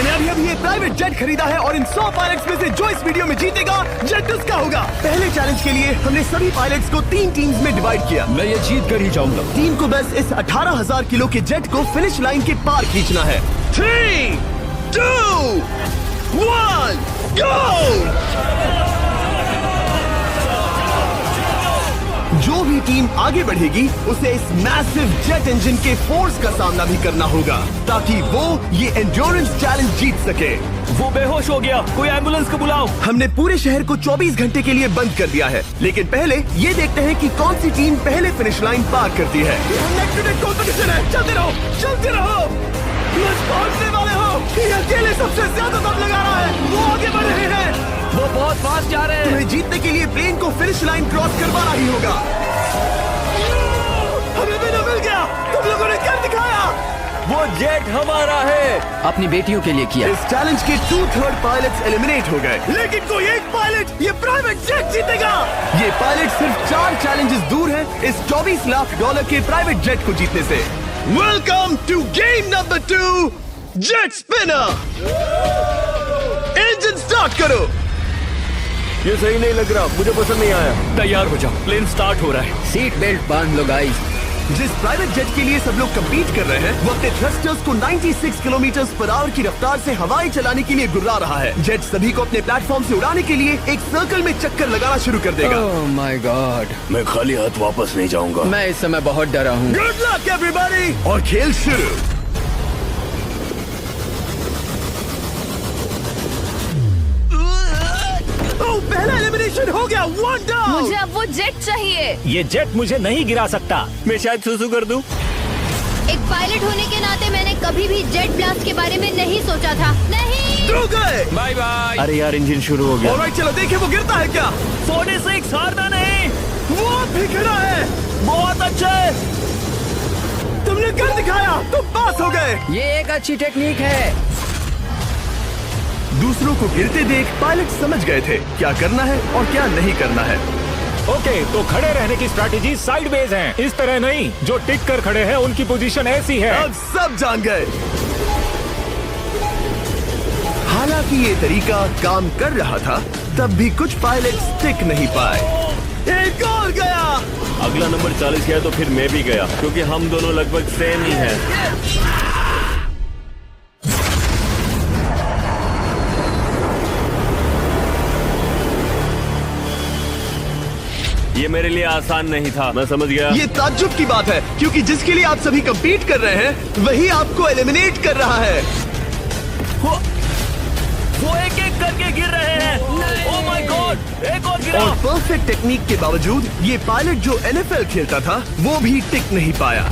मैंने अभी ये प्राइवेट जेट खरीदा है और इन 100 पायलट्स में से जो इस वीडियो में जीतेगा जेट उसका होगा। पहले चैलेंज के लिए हमने सभी पायलट्स को 3 टीम्स में डिवाइड किया। मैं ये जीत कर ही जाऊंगा। टीम को बस इस 18,000 किलो के जेट को फिनिश लाइन के पार खींचना है। 3, 2, 1, गो! जो भी टीम आगे बढ़ेगी उसे इस मैसिव जेट इंजन के फोर्स का सामना भी करना होगा ताकि वो ये एंड्योरेंस चैलेंज जीत सके। वो बेहोश हो गया, कोई एम्बुलेंस को बुलाओ। हमने पूरे शहर को 24 घंटे के लिए बंद कर दिया है, लेकिन पहले ये देखते हैं कि कौन सी टीम पहले फिनिश लाइन पार करती है। कंपटीशन है, चलते रहो, चलते रहो। पहुंचने वाले हो। ये अकेले सबसे ज्यादा दम लगा रहा है, वो आगे बढ़ रहे हैं। वो बहुत फास्ट जा रहे हैं। तुम्हें जीतने के लिए प्लेन को फिनिश लाइन क्रॉस करवाना ही होगा। हमें भी मिल गया, तुम लोगों ने कर दिखाया। वो जेट हमारा है। अपनी बेटियों के लिए किया। इस चैलेंज के 2/3 पायलट्स एलिमिनेट हो गए, लेकिन कोई एक पायलट ये प्राइवेट जेट जीतेगा। ये पायलट सिर्फ 4 चैलेंजेस दूर है इस $24 लाख के प्राइवेट जेट को जीतने से। Welcome to game number 2, jet spinner. Engine start करो। ये सही नहीं लग रहा, मुझे पसंद नहीं आया। तैयार हो जाओ, प्लेन स्टार्ट हो रहा है। सीट बेल्ट बांध लो गाइस। जिस प्राइवेट जेट के लिए सब लोग कम्पीट कर रहे हैं वो अपने थ्रस्टर्स को 96 किलोमीटर पर आवर की रफ्तार से हवाएं चलाने के लिए गुर्रा रहा है। जेट सभी को अपने प्लेटफॉर्म से उड़ाने के लिए एक सर्कल में चक्कर लगाना शुरू कर देगा। ओह माय गॉड, मैं खाली हाथ वापस नहीं जाऊंगा। मैं इस समय बहुत डरा हूँ। गुड लक एवरीबॉडी, और खेल शुरू। पहला एलिमिनेशन हो गया, 1 डाउन। मुझे अब वो जेट चाहिए। ये जेट मुझे नहीं गिरा सकता। मैं शायद सुसु कर दूं। एक पायलट होने के नाते मैंने कभी भी जेट ब्लास्ट के बारे में नहीं सोचा था। नहीं। दो गए। Bye bye. अरे यार, इंजन शुरू हो गया। ऑलराइट, चलो देखें वो गिरता है क्या। 46 हारना नहीं। वो भी खड़ा है। बहुत अच्छे। तुमने कर दिखाया, तुम पास हो गए। ये एक अच्छी टेक्निक है। दूसरों को गिरते देख पायलट समझ गए थे क्या करना है और क्या नहीं करना है। ओके, तो खड़े रहने की स्ट्रैटेजी साइडवेज है, इस तरह नहीं। जो टिक कर खड़े हैं उनकी पोजीशन ऐसी है। अब सब जान गए। हालांकि ये तरीका काम कर रहा था, तब भी कुछ पायलट टिक नहीं पाए। एक और गया। अगला नंबर 40 गया तो फिर मैं भी गया, क्योंकि हम दोनों लगभग सेम ही हैं। ये मेरे लिए आसान नहीं था, मैं समझ गया। ये ताज्जुब की बात है, क्योंकि जिसके लिए आप सभी कम्पीट कर रहे हैं वही आपको एलिमिनेट कर रहा है। वो एक एक करके गिर रहे हैं। ओह माय गॉड, एक और गिरा। और परफेक्ट टेक्निक के बावजूद ये पायलट जो NFL खेलता था वो भी टिक नहीं पाया।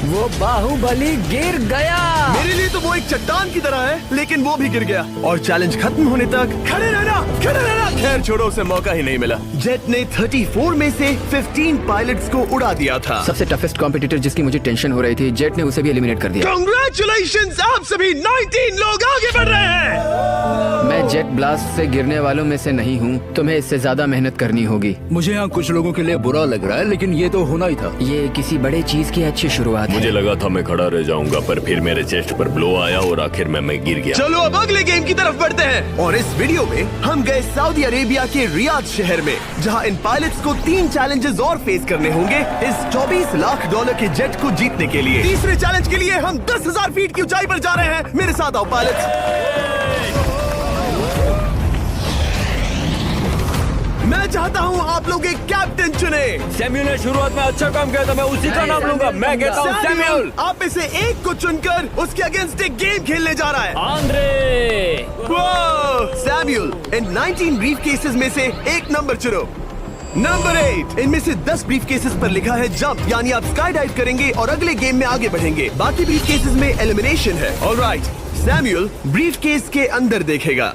वो बाहुबली गिर गया। मेरे लिए तो वो एक चट्टान की तरह है, लेकिन वो भी गिर गया। और चैलेंज खत्म होने तक खड़े रहना, खड़े रहना। खैर छोड़ो, उसे मौका ही नहीं मिला। जेट ने 34 में से 15 पायलट्स को उड़ा दिया था। सबसे टफेस्ट कॉम्पिटिटर जिसकी मुझे टेंशन हो रही थी, जेट ने उसे भी एलिमिनेट कर दिया। कांग्रेचुलेशंस, आप सभी 19 लोग आगे बढ़ रहे हैं। मैं जेट ब्लास्ट से गिरने वालों में से नहीं हूँ, तुम्हें इससे ज्यादा मेहनत करनी होगी। मुझे यहाँ कुछ लोगों के लिए बुरा लग रहा है, लेकिन ये तो होना ही था। ये किसी बड़े चीज की अच्छी शुरुआत है। मुझे लगा था मैं खड़ा रह जाऊंगा, पर फिर मेरे चेस्ट पर ब्लो आया और आखिर में मैं गिर गया। चलो अब अगले गेम की तरफ बढ़ते हैं। और इस वीडियो में हम गए सऊदी अरेबिया के रियाद शहर में, जहां इन पायलट्स को 3 चैलेंजेस और फेस करने होंगे इस $24 लाख के जेट को जीतने के लिए। तीसरे चैलेंज के लिए हम 10,000 फीट की ऊंचाई पर जा रहे हैं। मेरे साथ आओ पायलट्स। मैं चाहता हूँ आप लोग एक कैप्टन चुने। सैमुअल ने शुरुआत में अच्छा काम किया था, मैं उसी का नाम लूंगा। मैं कहता हूँ सैमुअल। आप में से एक को चुनकर उसके अगेंस्ट एक गेम खेलने जा रहा है। आंद्रे। सैमुअल, इन 19 ब्रीफ केसेस में से एक नंबर चुनो। नंबर 8। इनमें से 10 ब्रीफ केसेस पर लिखा है जंप, यानी आप स्काई डाइव करेंगे और अगले गेम में आगे बढ़ेंगे। बाकी ब्रीफ केसेस में एलिमिनेशन है। ऑलराइट, सैमुअल ब्रीफ केस के अंदर देखेगा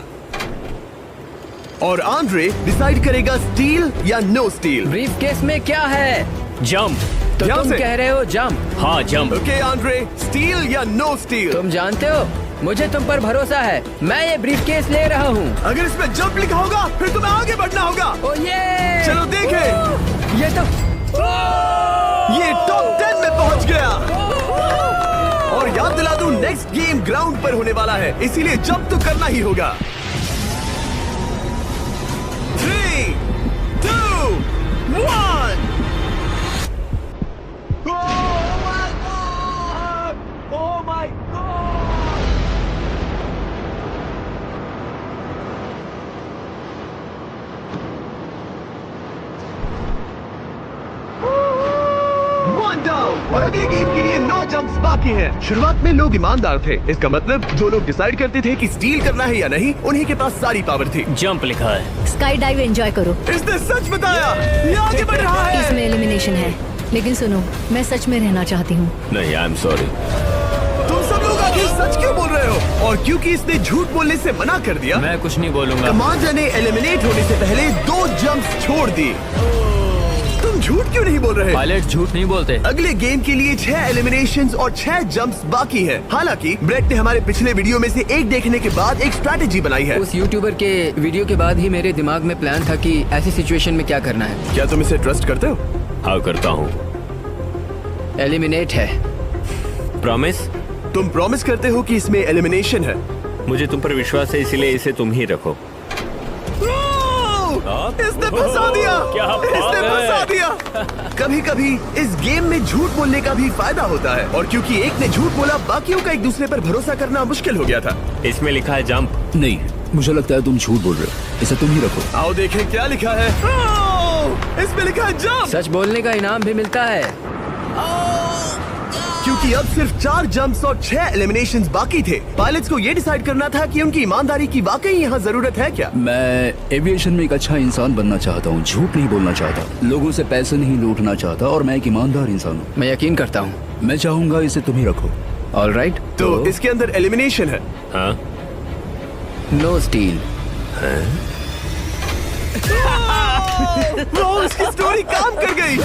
और आंद्रे डिसाइड करेगा स्टील या नो स्टील। ब्रीफ केस में क्या है? जंप। तो यहाँ तुम से? कह रहे हो जंप? हाँ, जंप। ओके आंद्रे, स्टील या नो स्टील? तुम जानते हो, मुझे तुम पर भरोसा है। मैं ये ब्रीफ केस ले रहा हूँ। अगर इसमें जंप लिखा होगा फिर तुम्हें आगे बढ़ना होगा। ओ ये चलो देखें। ये तो ये टॉप 10 में पहुंच गया। और याद दिला दूं, नेक्स्ट गेम ग्राउंड पर होने वाला है, इसीलिए जंप तो करना ही होगा। 3, 2, 1। और अगले गेम के लिए 9 जंप्स बाकी हैं। शुरुआत में लोग ईमानदार थे, इसका मतलब जो लोग डिसाइड करते थे कि स्टील करना है या नहीं, उन्हीं के पास सारी पावर थी। जंप लिखा है। स्काई डाइव एंजॉय करो। इसने सच बताया, ये आगे बढ़ रहा है। इसमें एलिमिनेशन है, लेकिन सुनो, मैं सच में रहना चाहती हूँ। नहीं, आई एम सॉरी। तुम सब लोग आखिर सच क्यों बोल रहे हो? और क्योंकि इसने झूठ बोलने से मना कर दिया, मैं कुछ नहीं बोलूंगा। कमांडर ने एलिमिनेट होने से पहले 2 जंप्स छोड़ दी। तुम झूठ क्यों नहीं बोल रहे? पायलट झूठ नहीं बोलते। अगले गेम के लिए 6 एलिमिनेशंस और 6 जंप्स बाकी हैं। हालांकि ब्रेट ने हमारे पिछले वीडियो में से एक देखने के बाद एक स्ट्रैटेजी बनाई है। उस यूट्यूबर के वीडियो के बाद ही मेरे दिमाग में प्लान था कि ऐसी सिचुएशन में क्या करना है। क्या तुम इसे ट्रस्ट करते हो? हाँ, करता हूँ। एलिमिनेट है। प्रॉमिस? तुम प्रॉमिस करते हो कि इसमें एलिमिनेशन है? मुझे तुम पर विश्वास है, इसलिए इसे तुम ही रखो। इसने फंसा दिया। क्या बात इसने है? फंसा दिया। कभी कभी इस गेम में झूठ बोलने का भी फायदा होता है, और क्योंकि एक ने झूठ बोला, बाकियों का एक दूसरे पर भरोसा करना मुश्किल हो गया था। इसमें लिखा है जंप। नहीं, मुझे लगता है तुम झूठ बोल रहे हो, इसे तुम ही रखो। आओ देखें क्या लिखा है। इसमें लिखा है जंप। सच बोलने का इनाम भी मिलता है। क्योंकि अब सिर्फ 4 जंप्स और 6 एलिमिनेशंस बाकी थे, पायलट्स को ये डिसाइड करना था कि उनकी ईमानदारी की वाकई यहाँ जरूरत है क्या। मैं एविएशन में एक अच्छा इंसान बनना चाहता हूँ, झूठ नहीं बोलना चाहता, लोगों से पैसे नहीं लूटना चाहता, और मैं एक ईमानदार इंसान हूँ। मैं यकीन करता हूँ। मैं चाहूंगा इसे तुम ही रखो। All right. तो इसके अंदर एलिमिनेशन है। हाँ। No steel. इसकी स्टोरी काम कर गई।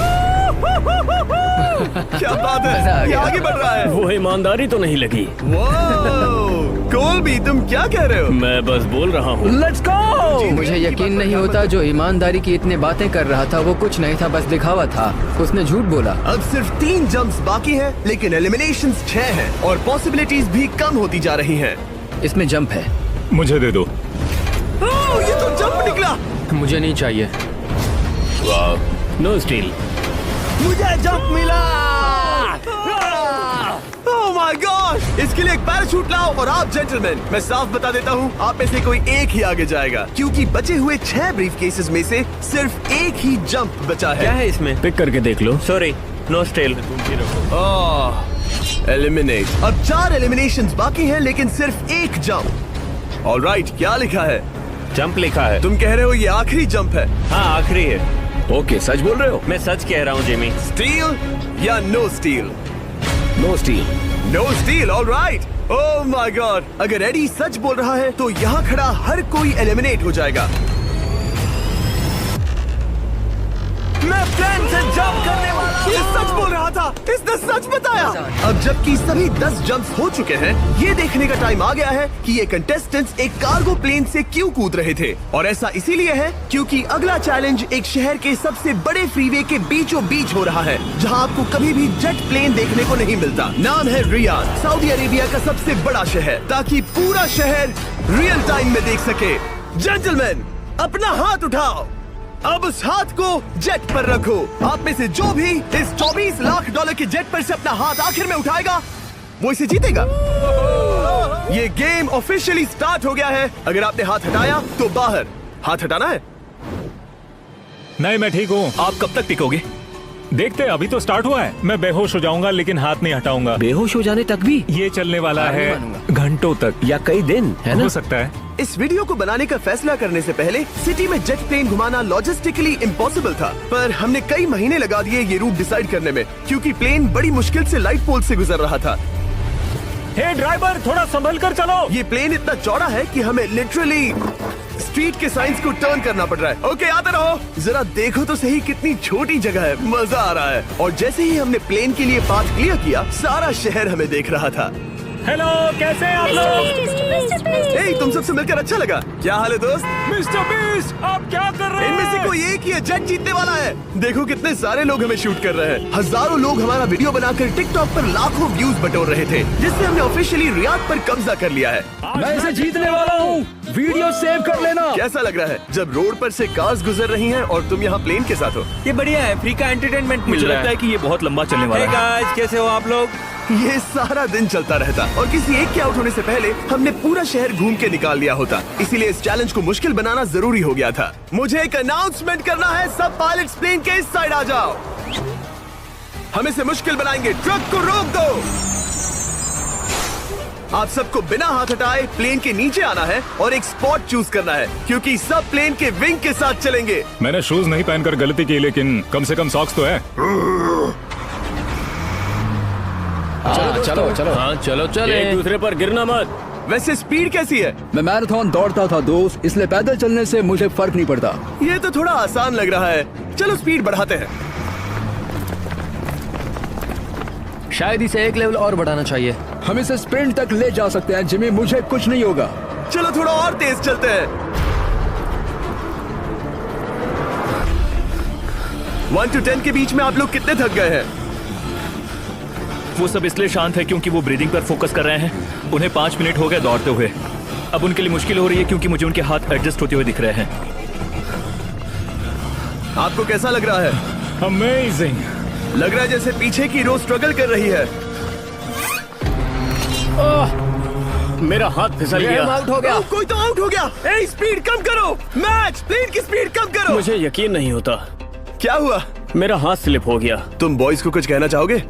क्या बात मजा आ है, ये गया। आगे बढ़ रहा है। वो ईमानदारी तो नहीं लगी। कोलबी, तुम क्या कह रहे हो? मैं बस बोल रहा हूँ। Let's go. मुझे यकीन नहीं होता, जो ईमानदारी की इतनी बातें कर रहा था वो कुछ नहीं था, बस दिखावा था। उसने झूठ बोला। अब सिर्फ 3 जंप्स बाकी हैं, लेकिन एलिमिनेशंस 6 हैं, और पॉसिबिलिटीज भी कम होती जा रही हैं। इसमें जंप है। मुझे दे दो। ये तो जंप निकला। मुझे नहीं चाहिए। No steel. मुझे जंप मिला। ओह माय गॉड! इसके लिए एक पैराशूट लाओ, और आप जेंटलमैन, मैं साफ बता देता हूँ, आप में से कोई एक ही आगे जाएगा, क्योंकि बचे हुए 6 ब्रीफ केसेस में से सिर्फ एक ही जंप बचा है। क्या है इसमें? पिक करके देख लो। Sorry, no steal. एलिमिनेट। अब 4 एलिमिनेशंस बाकी हैं, लेकिन सिर्फ एक जंप। ऑलराइट, क्या लिखा है? जंप लिखा है। तुम कह रहे हो ये आखिरी जंप है? हाँ, आखिरी है। ओके, सच बोल रहे हो? मैं सच कह रहा हूँ जिमी। स्टील या no steal? No steal. No steal. Alright. Oh my god! अगर एडी सच बोल रहा है तो यहाँ खड़ा हर कोई एलिमिनेट हो जाएगा। मैं प्लेन से जंप करने वाला। ये सच बोल रहा था, इसने सच बताया। अब जबकि सभी 10 जंप्स हो चुके हैं, ये देखने का टाइम आ गया है कि ये कंटेस्टेंट्स एक कार्गो प्लेन से क्यों कूद रहे थे। और ऐसा इसीलिए है क्योंकि अगला चैलेंज एक शहर के सबसे बड़े फ्रीवे के बीचों बीच हो रहा है, जहां आपको कभी भी जेट प्लेन देखने को नहीं मिलता। नाम है रियाद, सऊदी अरेबिया का सबसे बड़ा शहर, ताकि पूरा शहर रियल टाइम में देख सके। जेंटलमैन, अपना हाथ उठाओ। अब उस हाथ को जेट पर रखो। आप में से जो भी इस $24 लाख के जेट पर से अपना हाथ आखिर में उठाएगा, वो इसे जीतेगा। ये गेम ऑफिशियली स्टार्ट हो गया है। अगर आपने हाथ हटाया तो बाहर। हाथ हटाना है? नहीं, मैं ठीक हूँ। आप कब तक टिकोगे? देखते हैं, अभी तो स्टार्ट हुआ है। मैं बेहोश हो जाऊंगा, लेकिन हाथ नहीं हटाऊंगा। बेहोश हो जाने तक भी? ये चलने वाला हार नहीं है मानूंगा। घंटों तक या कई दिन, है ना? हो सकता है। इस वीडियो को बनाने का फैसला करने से पहले सिटी में जेट प्लेन घुमाना लॉजिस्टिकली इम्पॉसिबल था, पर हमने कई महीने लगा दिए ये रूट डिसाइड करने में, क्योंकि प्लेन बड़ी मुश्किल से लाइट पोल से गुजर रहा था। हे ड्राइवर, थोड़ा संभल कर चलो। ये प्लेन इतना चौड़ा है कि हमें लिटरली स्ट्रीट के साइंस को टर्न करना पड़ रहा है। ओके, आते रहो। जरा देखो तो सही कितनी छोटी जगह है, मजा आ रहा है। और जैसे ही हमने प्लेन के लिए पाथ क्लियर किया, सारा शहर हमें देख रहा था। हेलो, कैसे हैं आप लोग? ए, तुम सबसे मिलकर अच्छा लगा। क्या हाल है दोस्त? मिस्टर बीस्ट, आप क्या कर रहे इनमें से हैं? कोई एक ही है जेट जीतने वाला है। देखो कितने सारे लोग हमें शूट कर रहे हैं। हजारों लोग हमारा वीडियो बनाकर टिकटॉक पर लाखों व्यूज बटोर रहे थे, जिससे हमने ऑफिशियली रियाद पर कब्जा कर लिया है। मैं इसे जीतने वाला हूँ। वीडियो सेव कर लेना। कैसा लग रहा है जब रोड पर से कार्स गुजर रही हैं और तुम यहाँ प्लेन के साथ हो? ये बढ़िया है, फ्री का एंटरटेनमेंट मिल रहा है। कि ये बहुत लंबा चलने Hey guys, कैसे हो आप लोग? ये सारा दिन चलता रहता और किसी एक के आउट होने से पहले हमने पूरा शहर घूम के निकाल लिया होता। इसीलिए इस चैलेंज को मुश्किल बनाना जरूरी हो गया था। मुझे एक अनाउंसमेंट करना है, सब पायलट्स प्लेन के इस साइड आ जाओ। हम इसे मुश्किल बनाएंगे, ट्रक को रोक दो। आप सबको बिना हाथ हटाए प्लेन के नीचे आना है और एक स्पॉट चूज करना है, क्योंकि सब प्लेन के विंग के साथ चलेंगे। मैंने शूज नहीं पहनकर गलती की, लेकिन कम से कम सॉक्स तो है। चलो चलो। हाँ चलो चले। एक दूसरे पर गिरना मत। वैसे स्पीड कैसी है? मैं मैराथन दौड़ता था दोस्त, इसलिए पैदल चलने से मुझे फर्क नहीं पड़ता। ये तो थोड़ा आसान लग रहा है। चलो स्पीड बढ़ाते हैं। शायद इसे एक लेवल और बढ़ाना चाहिए। हम इसे स्प्रिंट तक ले जा सकते हैं जिमी, मुझे कुछ नहीं होगा। चलो थोड़ा और तेज चलते हैं। 1 to 10 के बीच में आप लोग कितने थक गए हैं? वो सब इसलिए शांत है क्योंकि वो ब्रीदिंग पर फोकस कर रहे हैं। उन्हें 5 मिनट हो गए दौड़ते हुए। अब उनके लिए मुश्किल हो रही है क्योंकि मुझे उनके हाथ एडजस्ट होते हुए दिख रहे हैं। आपको कैसा लग रहा है? अमेजिंग। लग रहा है जैसे पीछे की रो स्ट्रगल कर रही है। मेरा हाथ फिसल गया। आउट हो गया। कोई तो आउट हो गया। ए, स्पीड कम करो। मैच प्लेन की स्पीड कम करो। मुझे यकीन नहीं होता, क्या हुआ? मेरा हाथ स्लिप हो गया। तुम बॉयज को कुछ कहना चाहोगे?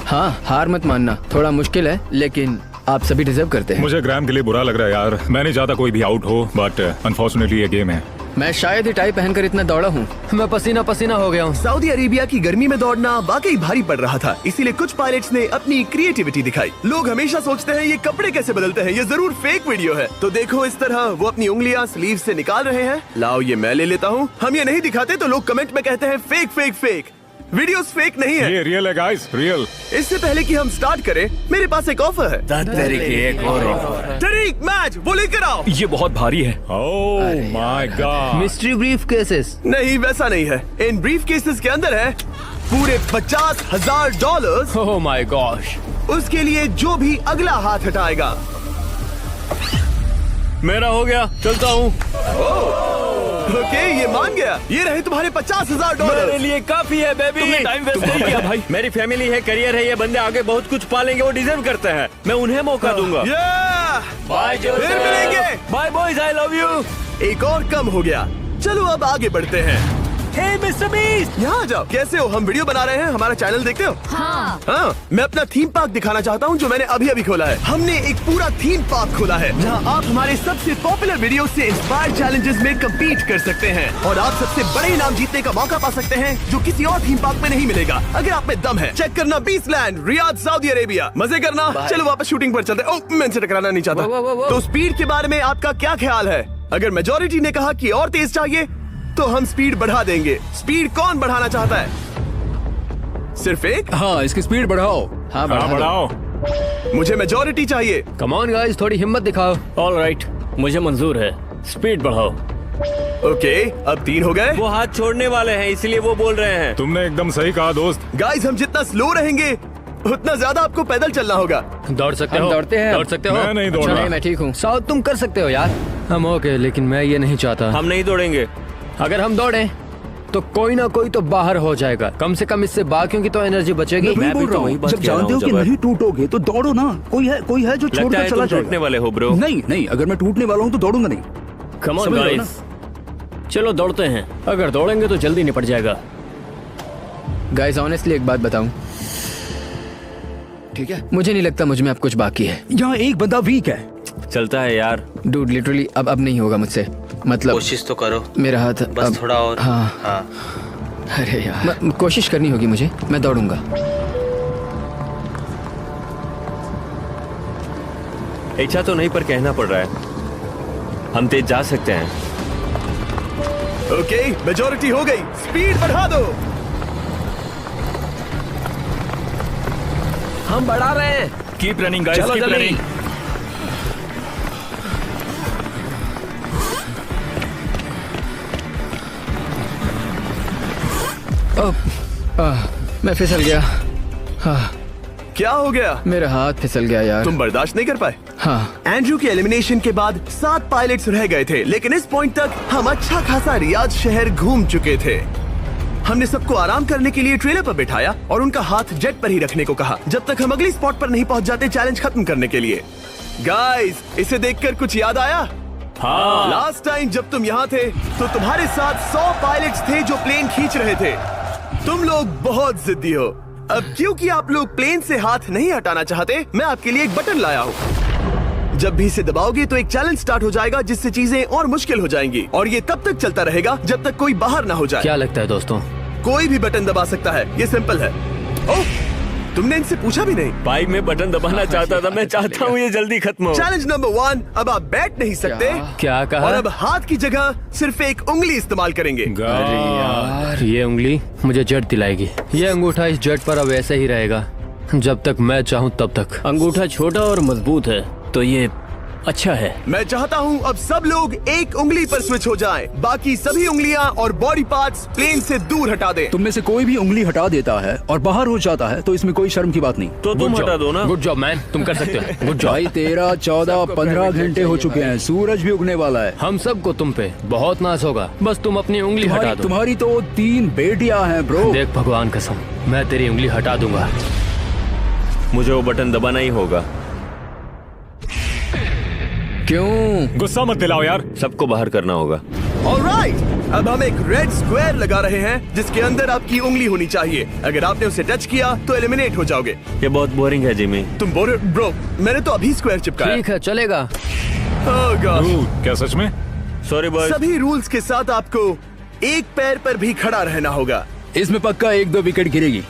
हाँ, हार मत मानना। थोड़ा मुश्किल है लेकिन आप सभी डिजर्व करते हैं। मुझे ग्राम के लिए बुरा लग रहा है यार। मैं नहीं चाहता कोई भी आउट हो, बट अनफॉर्चुनेटली ये गेम है। मैं शायद ही टाई पहनकर इतना दौड़ा हूँ। मैं पसीना पसीना हो गया हूँ। सऊदी अरेबिया की गर्मी में दौड़ना वाकई भारी पड़ रहा था, इसीलिए कुछ पायलट्स ने अपनी क्रिएटिविटी दिखाई। लोग हमेशा सोचते हैं ये कपड़े कैसे बदलते हैं, ये जरूर फेक वीडियो है। तो देखो इस तरह वो अपनी उंगलियां स्लीव से निकाल रहे हैं। लाओ ये मैं ले लेता हूँ। हम ये नहीं दिखाते तो लोग कमेंट में कहते हैं fake fake fake. Videos fake नहीं है। ये रियल है गाइस, रियल। इससे पहले कि हम स्टार्ट करें, मेरे पास एक ऑफर है। तरीक मैच वो लेकर आओ। ये बहुत भारी है। ओह my God. Mystery brief cases. नहीं वैसा नहीं है। इन ब्रीफ केसेस के अंदर है पूरे $50,000। Oh my gosh. उसके लिए जो भी अगला हाथ हटाएगा। मेरा हो गया, चलता हूँ। ओके, ये मान गया। ये रहे तुम्हारे $50,000। मेरे लिए काफी है बेबी। तुमने टाइम वेस्ट नहीं किया भाई। मेरी फैमिली है, करियर है, ये बंदे आगे बहुत कुछ पालेंगे, वो डिजर्व करते हैं। मैं उन्हें मौका दूंगा। बाय, फिर मिलेंगे। Bye boys, I love you. एक और कम हो गया। चलो अब आगे बढ़ते हैं। हे मिस्टर बीस्ट, यहाँ आ जाओ। कैसे हो? हम वीडियो बना रहे हैं, हमारा चैनल देखते हो? हाँ, मैं अपना थीम पार्क दिखाना चाहता हूँ जो मैंने अभी अभी खोला है। हमने एक पूरा थीम पार्क खोला है जहाँ आप हमारे सबसे पॉपुलर वीडियो से इंस्पायर्ड चैलेंजेस में कम्पीट कर सकते हैं और आप सबसे बड़े इनाम जीतने का मौका पा सकते हैं जो किसी और थीम पार्क में नहीं मिलेगा। अगर आप में दम है, चेक करना बीच लैंड, रियाद, सऊदी अरेबिया। मजे करना। चलो वापस शूटिंग पर चलते। ओह, मैं इनसे टकराना नहीं चाहता। तो स्पीड के बारे में आपका क्या ख्याल है? अगर मेजोरिटी ने कहा कि और तेज चाहिए तो हम स्पीड बढ़ा देंगे। स्पीड कौन बढ़ाना चाहता है? सिर्फ एक? हाँ, इसकी स्पीड बढ़ाओ। हाँ, हाँ बढ़ाओ। मुझे मेजोरिटी चाहिए। कम ऑन गाइस, थोड़ी हिम्मत दिखाओ। ऑलराइट, मुझे मंजूर है। स्पीड बढ़ाओ। ओके, अब 3 हो गए। वो हाथ छोड़ने वाले हैं, इसलिए वो बोल रहे हैं। तुमने एकदम सही कहा दोस्त। गाइस, हम जितना स्लो रहेंगे उतना ज्यादा आपको पैदल चलना होगा। दौड़ सकते हम हो? दौड़ते हैं। दौड़ सकते हो? मैं नहीं दौड़ अच्छा, रहा। नहीं, मैं ठीक हूँ। साउथ तुम कर सकते हो यार। हम ओके, लेकिन मैं ये नहीं चाहता। हम नहीं दौड़ेंगे। अगर हम दौड़े तो कोई ना कोई तो बाहर हो जाएगा। कम से कम इससे बाकियों की तो एनर्जी बचेगी। मैं बोल रहा हूँ, जब जानते हो कि नहीं टूटोगे तो दौड़ो ना। कोई है जो लगता छोड़कर है चला तुम टूटने जाएगा। वाले हो ब्रो। नहीं, अगर मैं टूटने वाला हूँ तो दौड़ूंगा नहीं। कम ऑन समझ रहे हो गाइस, चलो दौड़ते हैं। अगर दौड़ेंगे तो जल्दी निपट जाएगा। गाइस ऑनेस्टली एक बात बताऊं, ठीक है, मुझे नहीं लगता मुझ में अब कुछ बाकी है। यहाँ एक बंदा वीक है। चलता है यार। डूड लिटरली अब नहीं होगा मुझसे। मतलब कोशिश तो करो, मेरा हाथ बस अब, थोड़ा और। हाँ। अरे यार, कोशिश करनी होगी मुझे। मैं दौड़ूंगा। इच्छा तो नहीं पर कहना पड़ रहा है। हम तेज जा सकते हैं। ओके, मेजोरिटी हो गई। स्पीड बढ़ा दो। हम बढ़ा रहे हैं। Keep running guys, keep running. मैं फिसल गया। हाँ, क्या हो गया? मेरा हाथ फिसल गया यार। तुम बर्दाश्त नहीं कर पाए? हाँ, एंड्रू के एलिमिनेशन के बाद 7 पायलट्स रह गए थे, लेकिन इस पॉइंट तक हम अच्छा खासा रियाद शहर घूम चुके थे। हमने सबको आराम करने के लिए ट्रेलर पर बिठाया और उनका हाथ जेट पर ही रखने को कहा जब तक हम अगली स्पॉट पर नहीं पहुंच जाते चैलेंज खत्म करने के लिए। गाइस, इसे देखकर कुछ याद आया? हाँ। लास्ट टाइम जब तुम यहाँ थे तो तुम्हारे साथ 100 पायलट्स थे जो प्लेन खींच रहे थे। तुम लोग बहुत जिद्दी हो। अब क्योंकि आप लोग प्लेन से हाथ नहीं हटाना चाहते, मैं आपके लिए एक बटन लाया हूँ। जब भी इसे दबाओगे तो एक चैलेंज स्टार्ट हो जाएगा जिससे चीजें और मुश्किल हो जाएंगी और ये तब तक चलता रहेगा जब तक कोई बाहर ना हो जाए। क्या लगता है दोस्तों? कोई भी बटन दबा सकता है, ये सिंपल है। ओह, तुमने इनसे पूछा भी नहीं। भाई मैं बटन दबाना चाहता था, मैं चाहता हूँ ये जल्दी खत्म हो। चैलेंज नंबर 1, अब आप बैठ नहीं सकते। क्या कहा? और अब हाथ की जगह सिर्फ एक उंगली इस्तेमाल करेंगे। अरे यार, ये उंगली मुझे जट दिलाएगी। ये अंगूठा इस जट पर अब ऐसे ही रहेगा जब तक मैं चाहूँ तब तक। अंगूठा छोटा और मजबूत है तो ये अच्छा है। मैं चाहता हूँ अब सब लोग एक उंगली पर स्विच हो जाएं। बाकी सभी उंगलियां और बॉडी पार्ट्स प्लेन से दूर हटा दें। तुम में से कोई भी उंगली हटा देता है और बाहर हो जाता है तो इसमें कोई शर्म की बात नहीं। तो तुम हटा दो ना। गुड जॉब मैन, तुम कर सकते हो। Good job. भाई 13, 14, 15 घंटे हो चुके हैं, सूरज भी उगने वाला है। हम सबको तुम पे बहुत नाज होगा, बस तुम अपनी उंगली हटा दो। तुम्हारी तो 3 बेटियां हैं ब्रो। देख भगवान कसम, मैं तेरी उंगली हटा दूंगा। मुझे वो बटन दबाना ही होगा। क्यों? गुस्सा मत दिलाओ यार। सबको बाहर करना होगा। ऑलराइट, अब हम एक रेड स्क्वायर लगा रहे हैं जिसके अंदर आपकी उंगली होनी चाहिए। अगर आपने उसे टच किया तो एलिमिनेट हो जाओगे। ये बहुत बोरिंग है जिमी। तुम ब्रो, मैंने तो अभी स्क्वायर चिपकाया। ठीक है, चलेगा। Oh gosh। क्या सच में? Sorry boy. सभी रूल्स के साथ आपको एक पैर पर भी खड़ा रहना होगा। इसमें पक्का 1-2 विकेट गिरेगी।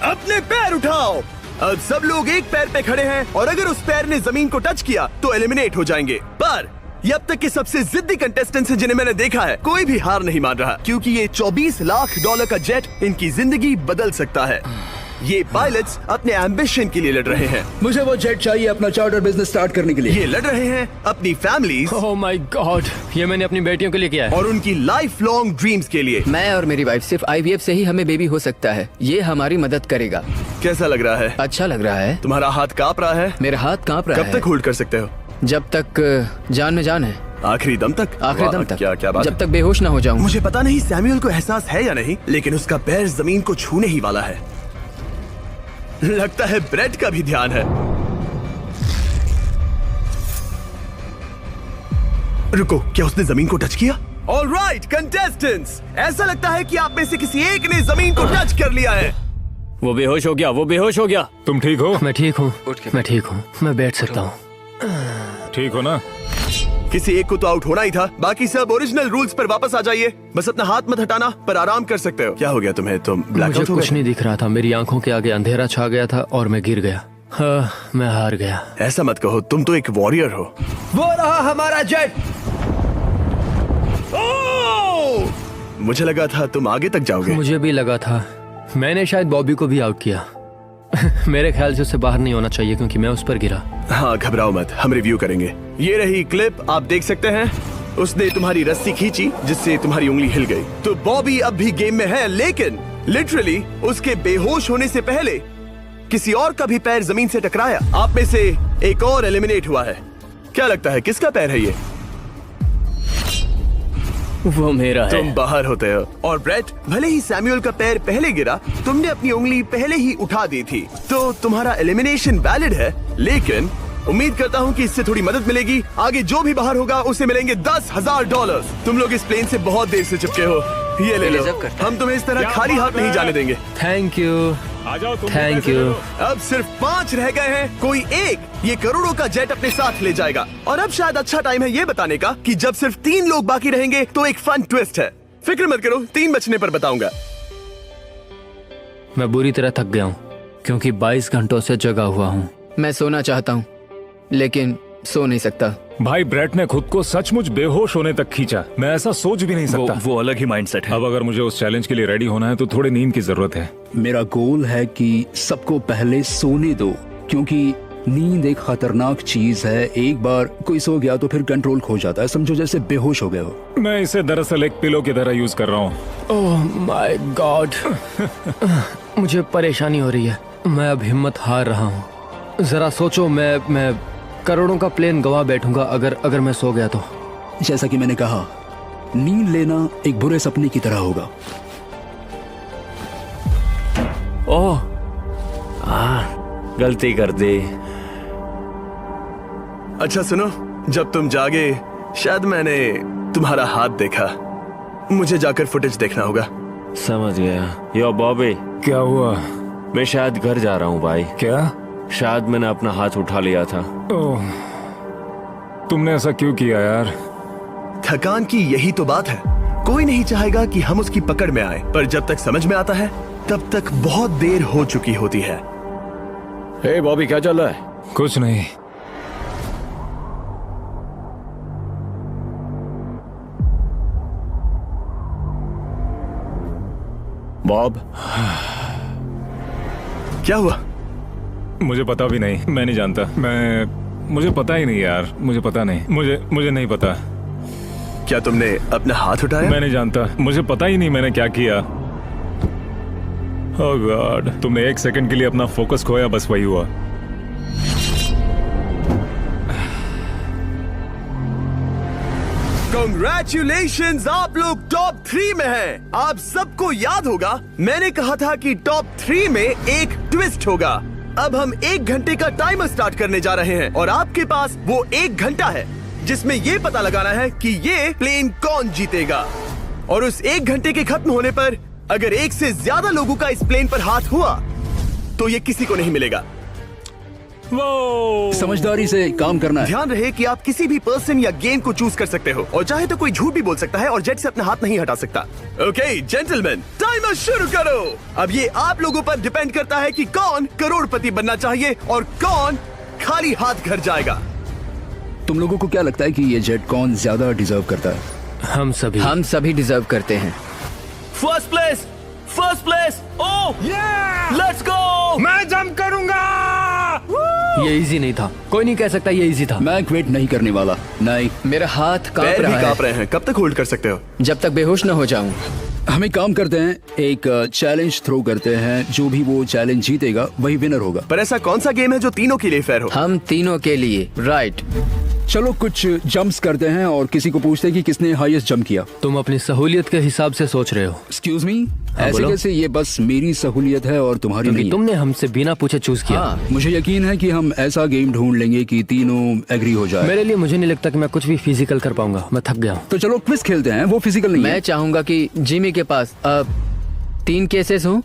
अपने पैर उठाओ। अब सब लोग एक पैर पे खड़े हैं और अगर उस पैर ने जमीन को टच किया तो एलिमिनेट हो जाएंगे। पर ये अब तक के सबसे जिद्दी कंटेस्टेंट्स हैं जिन्हें मैंने देखा है। कोई भी हार नहीं मान रहा क्योंकि ये $24 लाख का जेट इनकी जिंदगी बदल सकता है। ये पायलट्स अपने एम्बिशन के लिए लड़ रहे हैं। मुझे वो जेट चाहिए अपना चार्टर बिजनेस स्टार्ट करने के लिए। ये लड़ रहे हैं अपनी फैमिलीज ओह माय गॉड, ये मैंने अपनी बेटियों के लिए किया है। और उनकी लाइफ लॉन्ग ड्रीम्स के लिए। मैं और मेरी वाइफ सिर्फ IVF से ही हमें बेबी हो सकता है। ये हमारी मदद करेगा। कैसा लग रहा है? अच्छा लग रहा है। तुम्हारा हाथ कांप रहा है? मेरा हाथ कांप रहा है। कब तक होल्ड कर सकते हो? जब तक जान में जान है। आखिरी दम तक? आखिरी दम वाह, तक। क्या बात जब है। तक बेहोश ना हो जाऊं। मुझे पता नहीं सैमुअल को एहसास है या नहीं, लेकिन उसका पैर जमीन को छूने ही वाला है। लगता है ब्रेड का भी ध्यान है। रुको, क्या उसने जमीन को टच किया? ऑलराइट कंटेस्टेंट्स, ऐसा लगता है कि आप में से किसी एक ने जमीन को टच कर लिया है। वो बेहोश हो गया, वो बेहोश हो गया। तुम ठीक हो? मैं ठीक हूँ, मैं ठीक हूँ, मैं बैठ सकता हूँ। ठीक हो ना? किसी एक को तो आउट होना ही था। बाकी सब ओरिजिनल रूल्स पर वापस आ जाइए। बस अपना हाथ मत हटाना, पर आराम कर सकते हो। क्या हो गया तुम्हें? तुम मुझे ब्लैकआउट हो कुछ गए? नहीं दिख रहा था, मेरी आंखों के आगे अंधेरा छा गया था और मैं गिर गया। हाँ, मैं हार गया। ऐसा मत कहो, तुम तो एक वॉरियर हो। वो रहा हमारा जेट। मुझे लगा था तुम आगे तक जाओगे। मुझे भी लगा था। मैंने शायद बॉबी को भी आउट किया। मेरे ख्याल से उसे बाहर नहीं होना चाहिए क्योंकि मैं उस पर गिरा। हाँ, घबराओ मत, हम रिव्यू करेंगे। ये रही क्लिप, आप देख सकते हैं। उसने तुम्हारी रस्सी खींची जिससे तुम्हारी उंगली हिल गई। तो बॉबी अब भी गेम में है, लेकिन लिटरली उसके बेहोश होने से पहले किसी और का भी पैर जमीन से टकराया। आप में से एक और एलिमिनेट हुआ है। क्या लगता है किसका पैर है ये? वो मेरा है। तुम बाहर होते हो। और ब्रेट, भले ही सैमुअल का पैर पहले गिरा, तुमने अपनी उंगली पहले ही उठा दी थी, तो तुम्हारा एलिमिनेशन वैलिड है। लेकिन उम्मीद करता हूँ कि इससे थोड़ी मदद मिलेगी। आगे जो भी बाहर होगा उसे मिलेंगे $10,000। तुम लोग इस प्लेन से बहुत देर से चिपके हो, ये ले लो। हम तुम्हें इस तरह खाली हाथ नहीं जाने देंगे। थैंक यू, आ जाओ तुम। Thank you. अब सिर्फ 5 रह गए हैं। कोई एक ये करोड़ों का जेट अपने साथ ले जाएगा। और अब शायद अच्छा टाइम है ये बताने का कि जब सिर्फ 3 लोग बाकी रहेंगे तो एक फन ट्विस्ट है। फिक्र मत करो, 3 बचने पर बताऊंगा। मैं बुरी तरह थक गया हूँ क्योंकि 22 घंटों से जगा हुआ हूँ। मैं सोना चाहता हूँ लेकिन सो नहीं सकता। भाई ब्रेट ने खुद को सचमुच बेहोश होने तक खींचा। मैं ऐसा सोच भी नहीं सकता। वो अलग ही माइंडसेट है। अब अगर मुझे उस चैलेंज के लिए रेडी होना है तो थोड़ी नींद की जरूरत है। मेरा गोल है कि सबको पहले सोने दो, क्योंकि नींद एक खतरनाक चीज है। एक बार कोई सो गया तो फिर कंट्रोल खो जाता है। समझो जैसे बेहोश हो गए हो। मैं इसे दरअसल एक पिलो की तरह यूज कर रहा हूँ। ओह माय गॉड। मुझे परेशानी हो रही है। मैं अब हिम्मत हार रहा हूँ। जरा सोचो, मैं करोड़ों का प्लेन गवा बैठूंगा अगर मैं सो गया तो। जैसा कि मैंने कहा, नींद लेना एक बुरे सपने की तरह होगा। ओह, गलती कर दी। अच्छा सुनो, जब तुम जागे शायद मैंने तुम्हारा हाथ देखा। मुझे जाकर फुटेज देखना होगा। समझ गया। यो बॉबी, क्या हुआ? मैं शायद घर जा रहा हूँ भाई। क्या? शायद मैंने अपना हाथ उठा लिया था। ओह, तुमने ऐसा क्यों किया यार? थकान की यही तो बात है। कोई नहीं चाहेगा कि हम उसकी पकड़ में आए, पर जब तक समझ में आता है तब तक बहुत देर हो चुकी होती है। हे बॉबी, क्या चल रहा है? कुछ नहीं। बॉब, क्या हुआ? मुझे पता भी नहीं, मैं नहीं जानता। मुझे पता ही नहीं यार, मुझे पता नहीं। मुझे नहीं पता। क्या तुमने अपना हाथ उठाया? मैं नहीं जानता, मुझे पता ही नहीं मैंने क्या किया। ओह गॉड, तुमने 1 सेकंड के लिए अपना फोकस खोया, बस वही हुआ। Congratulations, आप लोग टॉप 3 में हैं। आप सबको याद होगा मैंने कहा था कि टॉप 3 में एक ट्विस्ट होगा। अब हम 1 घंटे का टाइमर स्टार्ट करने जा रहे हैं और आपके पास वो 1 घंटा है जिसमें ये पता लगाना है कि ये प्लेन कौन जीतेगा। और उस 1 घंटे के खत्म होने पर अगर एक से ज्यादा लोगों का इस प्लेन पर हाथ हुआ तो ये किसी को नहीं मिलेगा। समझदारी से काम करना है। ध्यान रहे कि आप किसी भी पर्सन या गेम को चूज कर सकते हो और चाहे तो कोई झूठ भी बोल सकता है और जेट से अपना हाथ नहीं हटा सकता। ओके जेंटलमैन, टाइमर शुरू करो। अब ये आप लोगों पर डिपेंड करता है कि कौन करोड़पति बनना चाहिए और कौन खाली हाथ घर जाएगा। तुम लोगों को क्या लगता है कि ये जेट कौन ज्यादा डिजर्व करता है? हम सभी डिजर्व करते हैं। First place. Oh let's go. मैं जंप करूंगा। ये इजी नहीं था, कोई नहीं कह सकता ये इजी था। मैं क्विट नहीं करने वाला। नहीं, मेरा हाथ कांप पैर भी रहा कांप है। रहे हैं। कब तक होल्ड कर सकते हो? जब तक बेहोश न हो जाऊं। हम एक काम करते हैं, एक चैलेंज थ्रो करते हैं। जो भी वो चैलेंज जीतेगा वही विनर होगा। पर ऐसा कौन सा गेम है जो तीनों के लिए फेयर हो? हम तीनों के लिए, राइट। चलो कुछ जंप्स करते हैं और किसी को पूछते हैं कि किसने हाईएस्ट जंप किया। तुम अपनी सहूलियत के हिसाब से सोच रहे हो। एक्सक्यूज मी, ऐसे बोलो। कैसे? ये बस मेरी सहूलियत है और तुम्हारी क्योंकि नहीं। तुमने हमसे बिना पूछे चूज किया। हाँ, मुझे यकीन है कि हम ऐसा गेम ढूंढ लेंगे कि तीनों एग्री हो जाए। मेरे लिए मुझे नहीं लगता कि मैं कुछ भी फिजिकल कर पाऊंगा, मैं थक गया हूँ। तो चलो क्विज खेलते हैं। वो फिजिकल नहीं मैं है। चाहूंगा कि जिमी के पास 3 केसेस हों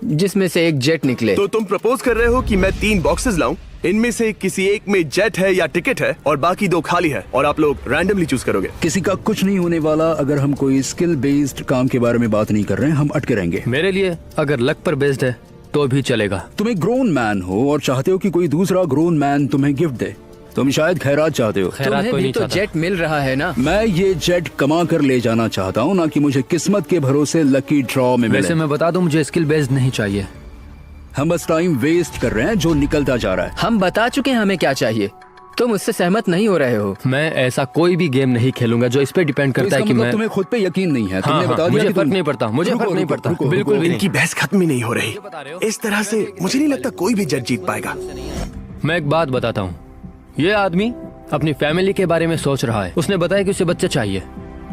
जिसमें से एक जेट निकले। तो तुम प्रपोज कर रहे हो कि मैं 3 बॉक्सेस लाऊं, इनमें से किसी एक में जेट है या टिकट है और बाकी 2 खाली है और आप लोग रैंडमली चूज करोगे। किसी का कुछ नहीं होने वाला। अगर हम कोई स्किल बेस्ड काम के बारे में बात नहीं कर रहे हैं, हम अटके रहेंगे। मेरे लिए अगर लक पर बेस्ड है तो भी चलेगा। तुम एक ग्रोन मैन हो और चाहते हो कि कोई दूसरा ग्रोन मैन तुम्हें गिफ्ट दे। तुम शायद खैरात चाहते हो। खैरात तुम्हें कोई भी नहीं तो चाहता। जेट मिल रहा है ना। मैं ये जेट कमा कर ले जाना चाहता हूँ, ना कि मुझे किस्मत के भरोसे लकी ड्रॉ में मिले। वैसे मैं बता दूं, मुझे स्किल बेस्ड नहीं चाहिए। हम बस टाइम वेस्ट कर रहे हैं जो निकलता जा रहा है। हम बता चुके हैं हमें क्या चाहिए। तुम उससे सहमत नहीं हो रहे हो। मैं ऐसा कोई भी गेम नहीं खेलूंगा जो इस पे डिपेंड तो करता है इसका कि मतलब मैं तुम्हें खुद पे यकीन नहीं है। तुमने हाँ, बता दिया मुझे कि फर्क तुम- नहीं पड़ता, मुझे रुको, फर्क नहीं रुको, पड़ता, रुको, बिल्कुल रुको। भी नहीं। इनकी बहस खत्म ही नहीं हो रही। इस तरह से मुझे नहीं लगता कोई भी जेट जीत पाएगा। मैं एक बात बताता हूँ। ये आदमी अपनी फैमिली के बारे में सोच रहा है। उसने बताया कि उसे बच्चा चाहिए।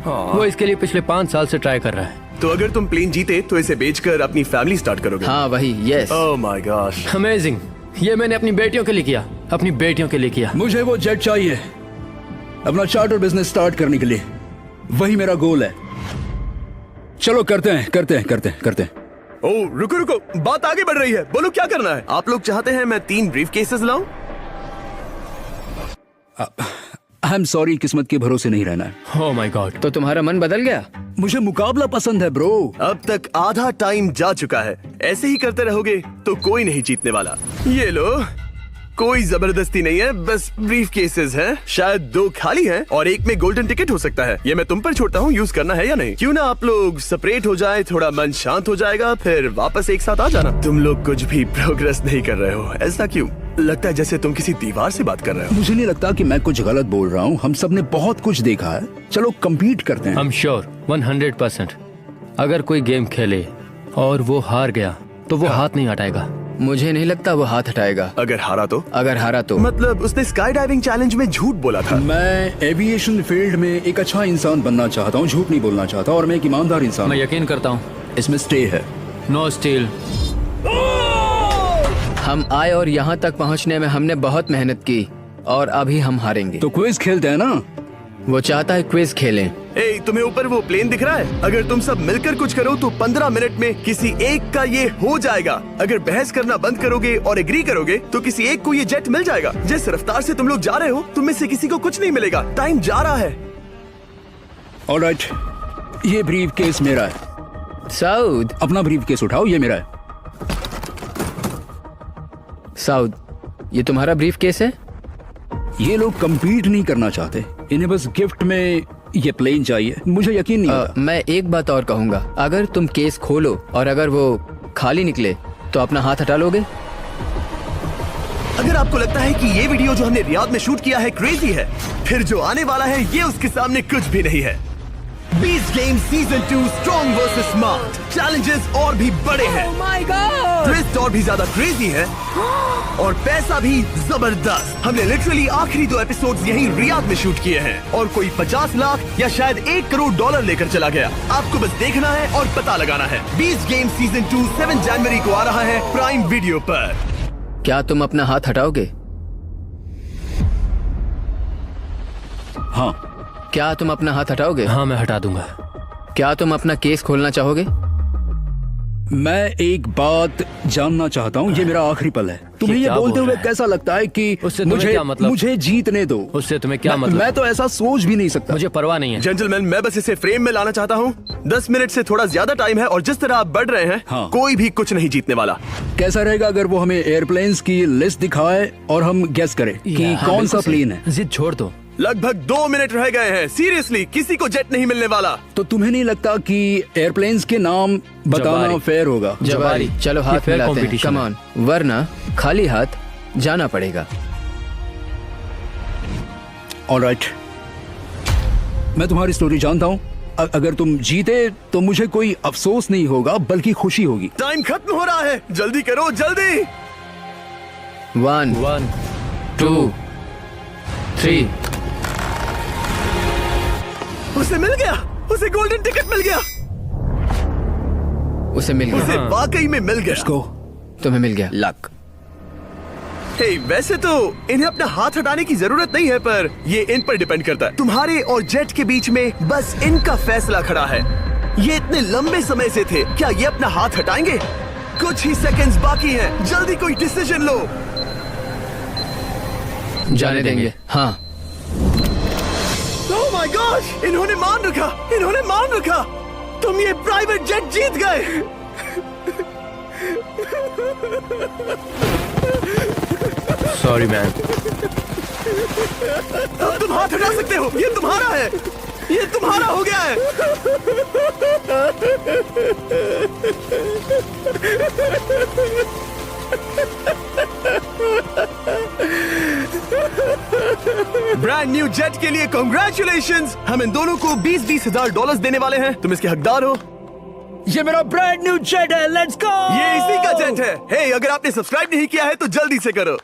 वो इसके लिए पिछले 5 साल से ट्राई कर रहा है। तो अगर तुम प्लेन जीते तो इसे बेचकर अपनी फैमिली स्टार्ट करोगे? हाँ वही, yes. Oh my gosh. Amazing. ये मैंने अपनी बेटियों के लिए किया, अपनी बेटियों के लिए किया। मुझे वो जेट चाहिए अपना चार्टर बिजनेस स्टार्ट करने के लिए। वही मेरा गोल है। चलो करते हैं। ओह रुको, बात आगे बढ़ रही है। बोलो क्या करना है? आप लोग चाहते हैं मैं 3 ब्रीफ केसेस लाऊं? आई एम सॉरी, किस्मत के भरोसे नहीं रहना है। ओह माय गॉड। तो तुम्हारा मन बदल गया? मुझे मुकाबला पसंद है ब्रो। अब तक आधा टाइम जा चुका है। ऐसे ही करते रहोगे तो कोई नहीं जीतने वाला। ये लो, कोई जबरदस्ती नहीं है, बस ब्रीफ केसेस हैं। शायद 2 खाली हैं और एक में गोल्डन टिकट हो सकता है। ये मैं तुम पर छोड़ता हूँ, यूज करना है या नहीं। क्यों ना आप लोग सेपरेट हो जाए, थोड़ा मन शांत हो जाएगा, फिर वापस एक साथ आ जाना। तुम लोग कुछ भी प्रोग्रेस नहीं कर रहे हो। ऐसा क्यों? लगता है जैसे तुम किसी दीवार से बात कर रहे हो। मुझे नहीं लगता कि मैं कुछ गलत बोल रहा हूँ। हम सब ने बहुत कुछ देखा है। चलो कम्पीट करते हैं। I'm sure 100% अगर कोई गेम खेले और वो हार गया तो वो हाथ नहीं हटाएगा। मुझे नहीं लगता वो हाथ हटाएगा। अगर हारा तो? अगर हारा तो मतलब उसने स्काई डाइविंग चैलेंज में झूठ बोला था। मैं एविएशन फील्ड में एक अच्छा इंसान बनना चाहता हूँ, झूठ नहीं बोलना चाहता, और मैं एक ईमानदार इंसान मैं हूँ। यकीन करता हूँ। इसमें स्टे है। No steal. हम आए और यहाँ तक पहुँचने में हमने बहुत मेहनत की और अभी हम हारेंगे। तो क्विज खेलते हैं ना? वो चाहता है क्विज खेलें। ए, तुम्हें ऊपर वो प्लेन दिख रहा है? अगर तुम सब मिलकर कुछ करो तो 15 मिनट में किसी एक का ये हो जाएगा। अगर बहस करना बंद करोगे और एग्री करोगे तो किसी एक को ये जेट मिल जाएगा। जिस रफ्तार से तुम लोग जा रहे हो, तुम में से किसी को कुछ नहीं मिलेगा। टाइम जा रहा है। ऑलराइट, ये ब्रीफ केस मेरा है। साउद, अपना ब्रीफ केस उठाओ, ये मेरा है। साउद, ये तुम्हारा ब्रीफ केस है? ये लोग compete नहीं करना चाहते, इन्हें बस गिफ्ट में ये प्लेन चाहिए। मुझे यकीन नहीं होता। मैं एक बात और कहूँगा, अगर तुम केस खोलो और अगर वो खाली निकले तो अपना हाथ हटा लोगे? अगर आपको लगता है कि ये वीडियो जो हमने रियाद में शूट किया है क्रेजी है, फिर जो आने वाला है ये उसके सामने कुछ भी नहीं है। Beast game season 2 strong versus smart. Challenges और भी बड़े हैं, ट्विस्ट और भी ज्यादा क्रेजी है, और पैसा भी जबरदस्त। हमने लिटरली आखिरी 2 एपिसोड्स यहीं रियाद में शूट किए हैं और कोई 50 लाख या शायद $1 करोड़ लेकर चला गया। आपको बस देखना है और पता लगाना है। बीस्ट गेम सीजन 2 7 जनवरी को आ रहा है प्राइम वीडियो पर। क्या तुम अपना हाथ हटाओगे? हाँ। क्या तुम अपना हाथ हटाओगे? हाँ, मैं हटा दूंगा। क्या तुम अपना केस खोलना चाहोगे? मैं एक बात जानना चाहता हूँ, ये मेरा आखिरी पल है। तुम्हें ये क्या बोलते बोल हुए रहा है? कैसा लगता है कि उससे तुम्हें क्या मतलब? मुझे जीतने दो। उससे तुम्हें क्या मैं, मतलब? मैं तो ऐसा सोच भी नहीं सकता। मुझे परवाह नहीं है। जेंटलमैन, मैं बस इसे फ्रेम में लाना चाहता हूँ। 10 मिनट से थोड़ा ज्यादा टाइम है और जिस तरह आप बढ़ रहे हैं, हाँ। कोई भी कुछ नहीं जीतने वाला। कैसा रहेगा अगर वो हमें एयरप्लेन्स की लिस्ट दिखाए और हम गेस करें कि हाँ, कौन सा बिल्कुल सही। प्लेन है? जिद छोड़ दो। लगभग 2 मिनट रह गए हैं। सीरियसली, किसी को जेट नहीं मिलने वाला। तो तुम्हें नहीं लगता कि एयरप्लेन्स के नाम बताना जवारी। फेयर होगा? जवारी, चलो ये हाथ fair मिलाते हैं। competition कम है। ऑन, वरना खाली हाथ जाना पड़ेगा। ऑलराइट, मैं तुम्हारी स्टोरी जानता हूँ। अगर तुम जीते तो मुझे कोई अफसोस नहीं होगा बल्कि खुशी होगी। टाइम खत्म हो रहा है, जल्दी करो, जल्दी। 1 1 2 3। उसे मिल गया, उसे गोल्डन टिकट मिल गया। उसे मिल उसे गया। वाकई में मिल गया। को तुम्हें मिल गया। लक। हे, वैसे तो इन्हें अपना हाथ हटाने की जरूरत नहीं है, पर ये इन पर डिपेंड करता है। तुम्हारे और जेट के बीच में बस इनका फैसला खड़ा है। ये इतने लंबे समय से थे, क्या ये अपना हाथ हटाएंगे? कुछ ही सेकंड्स बाकी हैं, जल्दी कोई डिसीजन लो। जाने देंगे। हाँ। ओह माय गॉश, इन्होंने मान रखा, इन्होंने मान रखा। तुम ये प्राइवेट जेट जीत गए। Sorry man. अब तुम हाथ हटा सकते हो, ये तुम्हारा है, ये तुम्हारा हो गया है। ब्रांड न्यू जेट के लिए कांग्रेचुलेशंस। हम इन दोनों को 20-20 हजार डॉलर्स देने वाले हैं। तुम इसके हकदार हो। ये मेरा ब्रांड न्यू जेट है, लेट्स गो। ये इसी का जेट है। हे, अगर आपने सब्सक्राइब नहीं किया है तो जल्दी से करो।